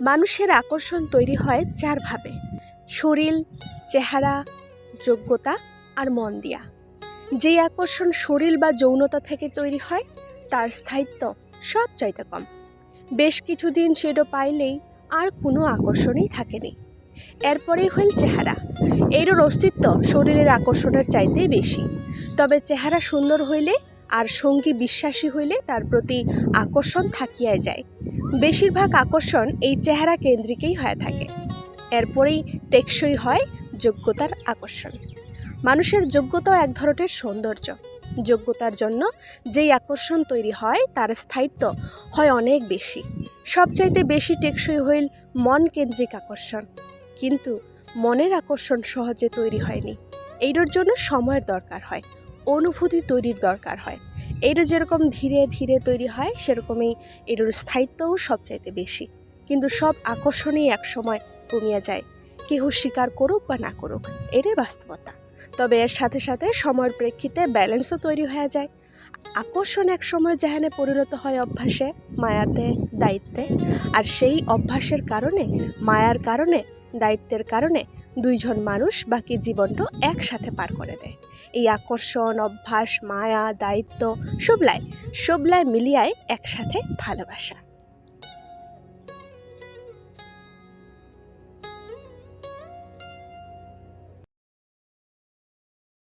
মানুষের আকর্ষণ তৈরি হয় চারভাবে: শরীর, চেহারা, যোগ্যতা আর মন দিয়া। যেই আকর্ষণ শরীর বা যৌনতা থেকে তৈরি হয় তার স্থায়িত্ব সবচাইতে কম। বেশ কিছুদিন সেটা পাইলেই আর কোনো আকর্ষণই থাকেনি। এরপরেই হইল চেহারা। এরও অস্তিত্ব শরীরের আকর্ষণের চাইতেই বেশি। তবে চেহারা সুন্দর হইলে আর সঙ্গী বিশ্বাসী হইলে তার প্রতি আকর্ষণ থাকিয়া যায়। বেশিরভাগ আকর্ষণ এই চেহারা কেন্দ্রিকই হয়ে থাকে। এরপরেই টেকসই হয় যোগ্যতার আকর্ষণ। মানুষের যোগ্যতাও এক ধরনের সৌন্দর্য। যোগ্যতার জন্য যেই আকর্ষণ তৈরি হয় তার স্থায়িত্ব হয় অনেক বেশি। সবচাইতে বেশি টেকসই হইল মন কেন্দ্রিক আকর্ষণ। কিন্তু মনের আকর্ষণ সহজে তৈরি হয়নি। এইটার জন্য সময়ের দরকার হয়, অনুভূতি তৈরির দরকার হয়। এইটা যেরকম ধীরে ধীরে তৈরি হয় সেরকমই এটার স্থায়িত্বও সবচাইতে বেশি। কিন্তু সব আকর্ষণই একসময় কমিয়া যায়, কেহ স্বীকার করুক বা না করুক, এটাই বাস্তবতা। তবে এর সাথে সাথে সময়ের প্রেক্ষিতে ব্যালেন্সও তৈরি হয়ে যায়। আকর্ষণ এক সময় যেখানে পরিণত হয় অভ্যাসে, মায়াতে, দায়িত্বে। আর সেই অভ্যাসের কারণে, মায়ার কারণে, দায়িত্বের কারণে দুইজন মানুষ বাকি জীবনটা একসাথে পার করে দেয়। এই আকর্ষণ, অভ্যাস, মায়া, দায়িত্ব সবলাই মিলিয়ায় একসাথে ভালোবাসা।